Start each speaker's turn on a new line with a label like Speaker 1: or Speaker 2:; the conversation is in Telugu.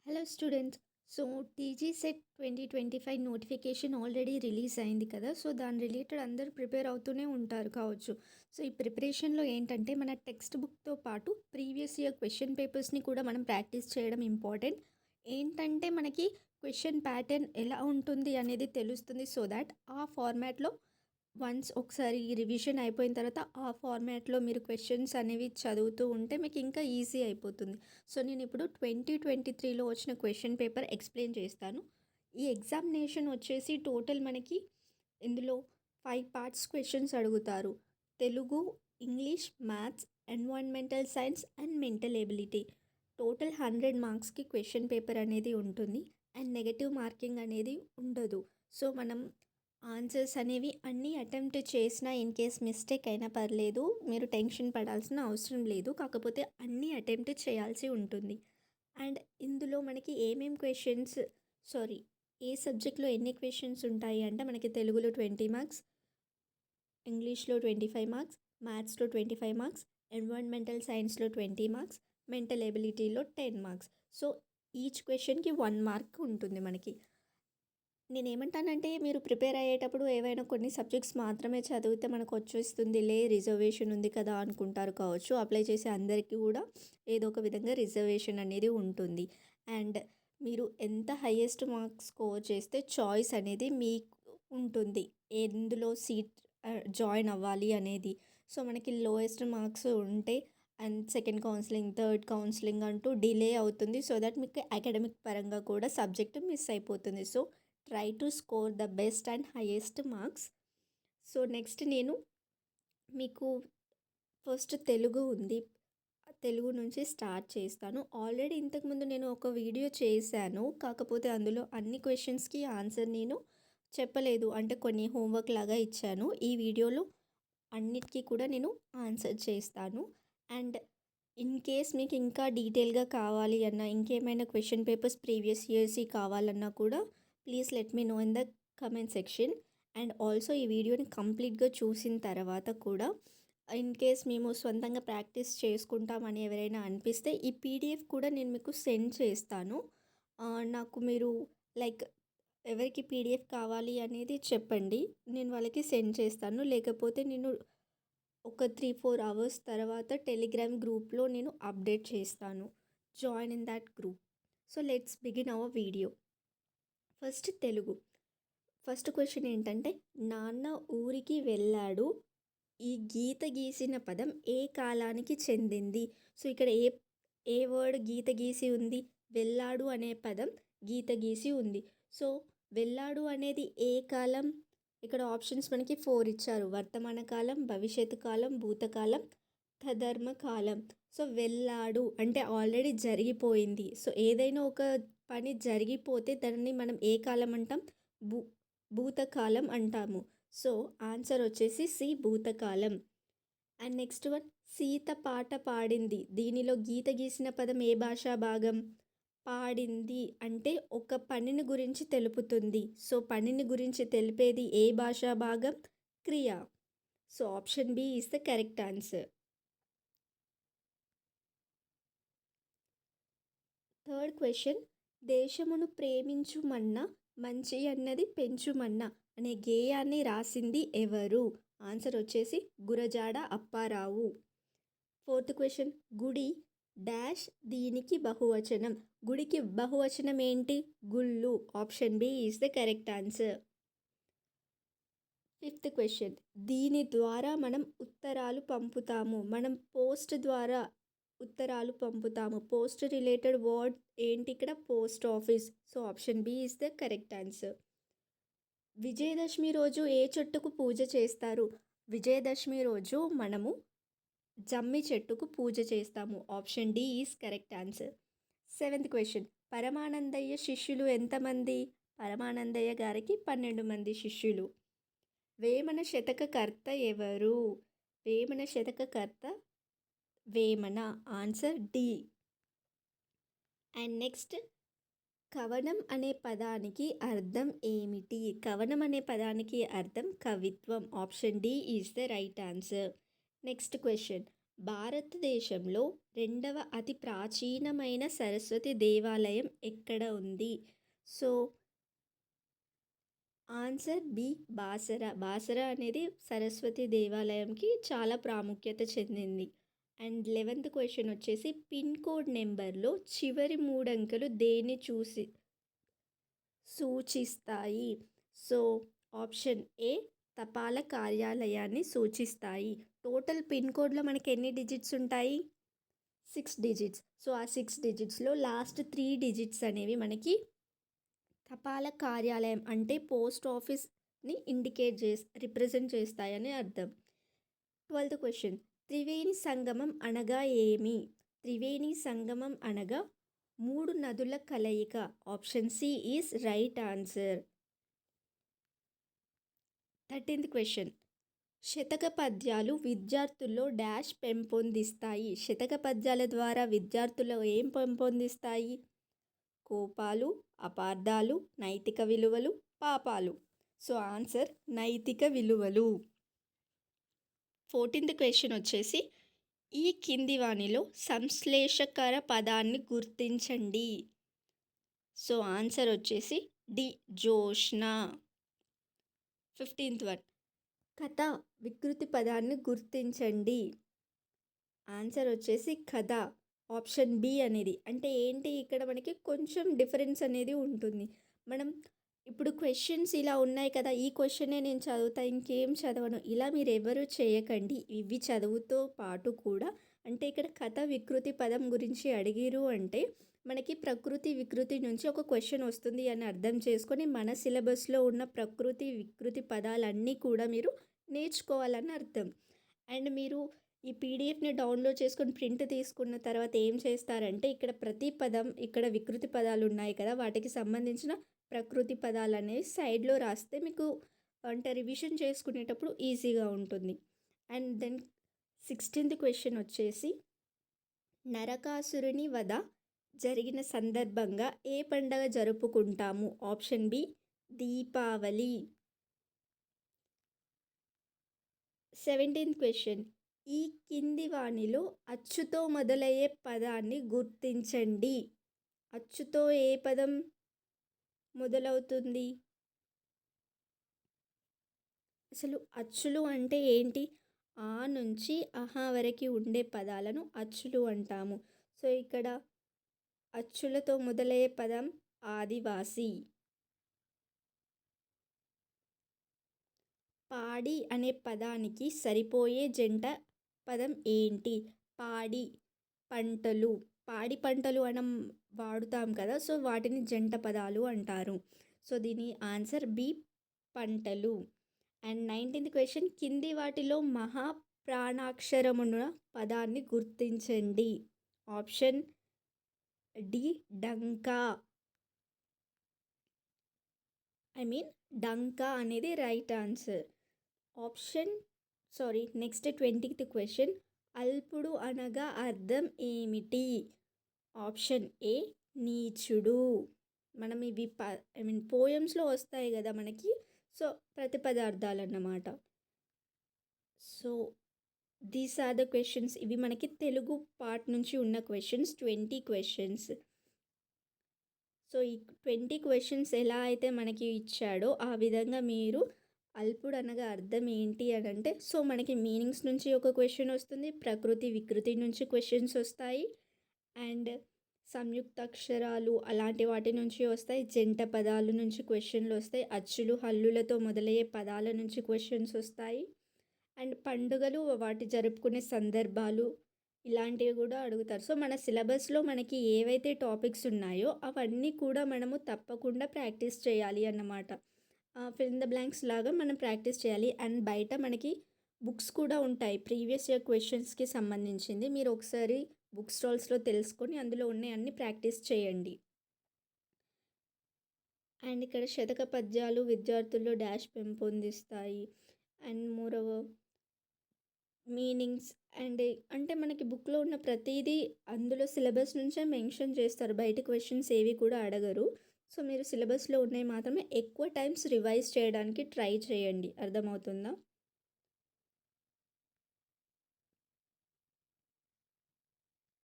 Speaker 1: Hello students. So TG set 2025 notification already release అయింది కదా. సో దాని రిలేటెడ్ అందరూ ప్రిపేర్ అవుతూనే ఉంటారు కావచ్చు. సో ఈ ప్రిపరేషన్లో ఏంటంటే మన టెక్స్ట్ బుక్తో పాటు ప్రీవియస్ ఇయర్ క్వశ్చన్ పేపర్స్ని కూడా మనం ప్రాక్టీస్ చేయడం ఇంపార్టెంట్. ఏంటంటే మనకి క్వశ్చన్ ప్యాటర్న్ ఎలా ఉంటుంది అనేది తెలుస్తుంది. సో దాట్ ఆ ఫార్మాట్లో వన్స్ ఒకసారి రివిజన్ అయిపోయిన తర్వాత ఆ ఫార్మాట్లో మీరు క్వశ్చన్స్ అనేవి చదువుతూ ఉంటే మీకు ఇంకా ఈజీ అయిపోతుంది. సో నేను ఇప్పుడు 2023లో వచ్చిన క్వశ్చన్ పేపర్ ఎక్స్ప్లెయిన్ చేస్తాను. ఈ ఎగ్జామినేషన్ వచ్చేసి టోటల్ మనకి ఇందులో 5 పార్ట్స్ క్వశ్చన్స్ అడుగుతారు. Telugu, English, maths, environmental science and mental ability. Total 100 మార్క్స్కి క్వశ్చన్ పేపర్ అనేది ఉంటుంది అండ్ నెగటివ్ మార్కింగ్ అనేది ఉండదు. సో మనం ఆన్సర్స్ అనేవి అన్నీ అటెంప్ట్ చేసినా ఇన్ కేస్ మిస్టేక్ అయినా పర్లేదు, మీరు టెన్షన్ పడాల్సిన అవసరం లేదు. కాకపోతే అన్నీ అటెంప్ట్ చేయాల్సి ఉంటుంది. అండ్ ఇందులో మనకి ఏ సబ్జెక్ట్లో ఎన్ని క్వశ్చన్స్ ఉంటాయి అంటే మనకి తెలుగులో 20 మార్క్స్, ఇంగ్లీష్లో 25 మార్క్స్, మ్యాథ్స్లో 25 మార్క్స్, ఎన్వైరన్మెంటల్ సైన్స్లో 20 మార్క్స్, మెంటల్ ఎబిలిటీలో 10 మార్క్స్. సో ఈచ్ క్వశ్చన్కి 1 మార్క్ ఉంటుంది మనకి. నేనేమంటానంటే మీరు ప్రిపేర్ అయ్యేటప్పుడు ఏవైనా కొన్ని సబ్జెక్ట్స్ మాత్రమే చదివితే మనకు వచ్చేస్తుందిలే, రిజర్వేషన్ ఉంది కదా అనుకుంటారు కావచ్చు. అప్లై చేసే అందరికీ కూడా ఏదో ఒక విధంగా రిజర్వేషన్ అనేది ఉంటుంది. అండ్ మీరు ఎంత హైయెస్ట్ మార్క్స్ స్కోర్ చేస్తే చాయిస్ అనేది మీకు ఉంటుంది, ఎందులో సీట్ జాయిన్ అవ్వాలి అనేది. సో మనకి లోయెస్ట్ మార్క్స్ ఉంటే and second counselling, third counselling అంటూ డిలే అవుతుంది. సో దట్ మీకు అకాడమిక్ పరంగా కూడా సబ్జెక్ట్ మిస్ అయిపోతుంది. So try to score the best and highest marks. So next నేను మీకు ఫస్ట్ తెలుగు ఉంది, తెలుగు నుంచి స్టార్ట్ చేస్తాను. ఆల్రెడీ ఇంతకుముందు నేను ఒక వీడియో చేశాను, కాకపోతే అందులో అన్ని క్వశ్చన్స్కి ఆన్సర్ నేను చెప్పలేదు, అంటే కొన్ని హోంవర్క్ లాగా ఇచ్చాను. ఈ వీడియోలో అన్నిటికీ కూడా నేను ఆన్సర్ చేస్తాను. అండ్ ఇన్ కేస్ మీకు ఇంకా డీటెయిల్గా కావాలి అన్నా, ఇంకేమైనా క్వశ్చన్ పేపర్స్ ప్రీవియస్ ఇయర్స్కి కావాలన్నా కూడా please let me know in the comment section. And also ఈ వీడియోని కంప్లీట్గా చూసిన తర్వాత కూడా ఇన్ కేస్ మేము సొంతంగా ప్రాక్టీస్ చేసుకుంటామని ఎవరైనా అనిపిస్తే ఈ పీడిఎఫ్ కూడా నేను మీకు సెండ్ చేస్తాను. నాకు మీరు లైక్ ఎవరికి పీడిఎఫ్ కావాలి అనేది చెప్పండి, నేను వాళ్ళకి సెండ్ చేస్తాను. లేకపోతే నేను ఒక 3-4 అవర్స్ తర్వాత టెలిగ్రామ్ గ్రూప్లో నేను అప్డేట్ చేస్తాను. Join in that group. So let's begin our video. First Telugu. First question ఏంటంటే, నాన్న ఊరికి వెళ్ళాడు, ఈ గీత గీసిన పదం ఏ కాలానికి చెందింది. సో ఇక్కడ ఏ వర్డ్ గీత గీసి ఉంది, వెళ్ళాడు అనే పదం గీత గీసి ఉంది. సో వెళ్ళాడు అనేది ఏ కాలం, ఇక్కడ ఆప్షన్స్ మనకి 4 ఇచ్చారు: వర్తమాన కాలం, భవిష్యత్తు కాలం, భూతకాలం, తదర్మ కాలం. సో వెళ్ళాడు అంటే ఆల్రెడీ జరిగిపోయింది. సో ఏదైనా ఒక పని జరిగిపోతే దాన్ని మనం ఏ కాలం అంటాం? భూతకాలం అంటాము. సో ఆన్సర్ వచ్చేసి సి, భూతకాలం. అండ్ నెక్స్ట్ వన్, సీత పాట పాడింది, దీనిలో గీత గీసిన పదం ఏ భాషా భాగం? పాడింది అంటే ఒక పనిని గురించి తెలుపుతుంది. సో పనిని గురించి తెలిపేది ఏ భాషా భాగం? క్రియ. So option B is the correct answer. Third question, దేశమును ప్రేమించుమన్నా మంచి అన్నది పెంచుమన్నా అనే గేయాన్ని రాసింది ఎవరు? ఆన్సర్ వచ్చేసి గురజాడ అప్పారావు. ఫోర్త్ క్వశ్చన్, గుడి డాష్ దీనికి బహువచనం, గుడికి బహువచనం ఏంటి? గుళ్ళు. Option B is the correct answer. Fifth question, దీని ద్వారా మనం ఉత్తరాలు పంపుతాము, మనం పోస్ట్ ద్వారా ఉత్తరాలు పంపుతాము. పోస్ట్ రిలేటెడ్ వర్డ్ ఏంటి ఇక్కడ? Post office. So option B is the correct answer. Vijayadashami రోజు ఏ చెట్టుకు పూజ చేస్తారు? విజయదశమి రోజు మనము జమ్మి చెట్టుకు పూజ చేస్తాము. Option D is correct answer. Seventh question, Paramanandayya శిష్యులు ఎంతమంది? పరమానందయ్య గారికి 12 మంది శిష్యులు. వేమన శతకకర్త ఎవరు? వేమన శతకకర్త Vemana. Answer D. And next, కవనం అనే పదానికి అర్థం ఏమిటి? కవనం అనే పదానికి అర్థం కవిత్వం. Option D is the right answer. Next question, భారతదేశంలో రెండవ అతి ప్రాచీనమైన సరస్వతి దేవాలయం ఎక్కడ ఉంది? So answer B Basara. Basara అనేది సరస్వతి దేవాలయంకి చాలా ప్రాముఖ్యత చెందింది. అండ్ 11th క్వశ్చన్ వచ్చేసి పిన్ కోడ్ నెంబర్లో చివరి 3 అంకెలు దేన్ని సూచిస్తాయి? సో ఆప్షన్ ఏ తపాలా కార్యాలయాన్ని సూచిస్తాయి. టోటల్ పిన్ కోడ్లో మనకి ఎన్ని డిజిట్స్ ఉంటాయి? 6 డిజిట్స్. సో ఆ 6 డిజిట్స్లో లాస్ట్ 3 డిజిట్స్ అనేవి మనకి తపాలా కార్యాలయం అంటే పోస్ట్ ఆఫీస్ని రిప్రజెంట్ చేస్తాయని అర్థం. 12th క్వశ్చన్ త్రివేణి సంగమం అనగా ఏమి? త్రివేణి సంగమం అనగా 3 నదుల కలయిక. Option C is right answer. 13th question శతక పద్యాలు విద్యార్థుల్లో డాష్ పెంపొందిస్తాయి. శతక పద్యాల ద్వారా విద్యార్థుల్లో ఏం పెంపొందిస్తాయి? కోపాలు, అపార్థాలు, నైతిక విలువలు, పాపాలు. సో ఆన్సర్ నైతిక విలువలు. 14th క్వశ్చన్ వచ్చేసి ఈ కింది వానిలో సంశ్లేషకర పదాన్ని గుర్తించండి. సో ఆన్సర్ వచ్చేసి డి జోష్న. 15th వన్ కథ వికృతి పదాన్ని గుర్తించండి. ఆన్సర్ వచ్చేసి కథ. ఆప్షన్ బి అనేది. అంటే ఏంటి, ఇక్కడ మనకి కొంచెం డిఫరెన్స్ అనేది ఉంటుంది. మనం ఇప్పుడు క్వశ్చన్స్ ఇలా ఉన్నాయి కదా, ఈ క్వశ్చనే నేను చదువుతా ఇంకేం చదవను, ఇలా మీరు ఎవరు చేయకండి. ఇవి చదువుతో పాటు కూడా అంటే ఇక్కడ కథ వికృతి పదం గురించి అడిగిరు అంటే మనకి ప్రకృతి వికృతి నుంచి ఒక క్వశ్చన్ వస్తుంది అని అర్థం చేసుకొని మన సిలబస్లో ఉన్న ప్రకృతి వికృతి పదాలన్నీ కూడా మీరు నేర్చుకోవాలని అర్థం. అండ్ మీరు ఈ పీడిఎఫ్ని డౌన్లోడ్ చేసుకొని ప్రింట్ తీసుకున్న తర్వాత ఏం చేస్తారంటే ఇక్కడ ప్రతి పదం ఇక్కడ వికృతి పదాలు ఉన్నాయి కదా, వాటికి సంబంధించిన ప్రకృతి పదాలు అనేవి సైడ్లో రాస్తే మీకు అంటే రివిజన్ చేసుకునేటప్పుడు ఈజీగా ఉంటుంది. అండ్ దెన్ 16th క్వశ్చన్ వచ్చేసి నరకాసురుని వధ జరిగిన సందర్భంగా ఏ పండగ జరుపుకుంటాము? Option B Deepavali. 17th question ఈ కింది వానిలో అచ్చుతో మొదలయ్యే పదాన్ని గుర్తించండి. అచ్చుతో ఏ పదం మొదలవుతుంది? అసలు అచ్చులు అంటే ఏంటి? ఆ నుంచి అహా వరకు ఉండే పదాలను అచ్చులు అంటాము. సో ఇక్కడ అచ్చులతో మొదలయ్యే పదం ఆదివాసి. పాడి అనే పదానికి సరిపోయే జంట పదం ఏంటి? పాడి పంటలు. పాడి పంటలు మనం వాడుతాం కదా, సో వాటిని జంట పదాలు అంటారు. సో దీని ఆన్సర్ బి పంటలు. అండ్ 19th క్వశ్చన్ కింది వాటిలో మహా ప్రాణాక్షరమున పదాన్ని గుర్తించండి. ఆప్షన్ డి డంకా. డంకా అనేది right answer. Next 20th question అల్పుడు అనగా అర్థం ఏమిటి? ఆప్షన్ ఏ నీచుడు. మనం ఇవి పోయమ్స్లో వస్తాయి కదా మనకి, సో ప్రతిపదార్థాలు అన్నమాట. So these are the questions. ఇవి మనకి తెలుగు పార్ట్ నుంచి ఉన్న క్వశ్చన్స్ 20 క్వశ్చన్స్. సో ఈ 20 క్వశ్చన్స్ ఎలా అయితే మనకి ఇచ్చాడో ఆ విధంగా మీరు అల్పుడు అనగా అర్థం ఏంటి అని అంటే, సో మనకి మీనింగ్స్ నుంచి ఒక క్వశ్చన్ వస్తుంది, ప్రకృతి వికృతి నుంచి క్వశ్చన్స్ వస్తాయి, అండ్ సంయుక్తాక్షరాలు అలాంటి వాటి నుంచి వస్తాయి, జంట పదాల నుంచి క్వశ్చన్లు వస్తాయి, అచ్చులు హల్లులతో మొదలయ్యే పదాల నుంచి క్వశ్చన్స్ వస్తాయి, అండ్ పండుగలు వాటి జరుపుకునే సందర్భాలు ఇలాంటివి కూడా అడుగుతారు. సో మన సిలబస్లో మనకి ఏవైతే టాపిక్స్ ఉన్నాయో అవన్నీ కూడా మనము తప్పకుండా ప్రాక్టీస్ చేయాలి అన్నమాట. ఫిల్ ఇన్ ద బ్లాంక్స్ లాగా మనం ప్రాక్టీస్ చేయాలి. అండ్ బయట మనకి బుక్స్ కూడా ఉంటాయి ప్రీవియస్ ఇయర్ క్వశ్చన్స్కి సంబంధించింది. మీరు ఒకసారి బుక్ స్టాల్స్లో తెలుసుకొని అందులో అన్ని ప్రాక్టీస్ చేయండి. అండ్ ఇక్కడ శతక పద్యాలు విద్యార్థుల్లో డాష్ పెంపొందిస్తాయి. అండ్ మోరోవర్ మీనింగ్స్ అండ్ అంటే మనకి బుక్లో ఉన్న ప్రతిదీ అందులో సిలబస్ నుంచే మెన్షన్ చేస్తారు, బయట క్వశ్చన్స్ ఏవి కూడా అడగరు. సో మీరు సిలబస్లో ఉన్నాయి మాత్రమే ఎక్కువ టైమ్స్ రివైజ్ చేయడానికి ట్రై చేయండి. అర్థమవుతుందా?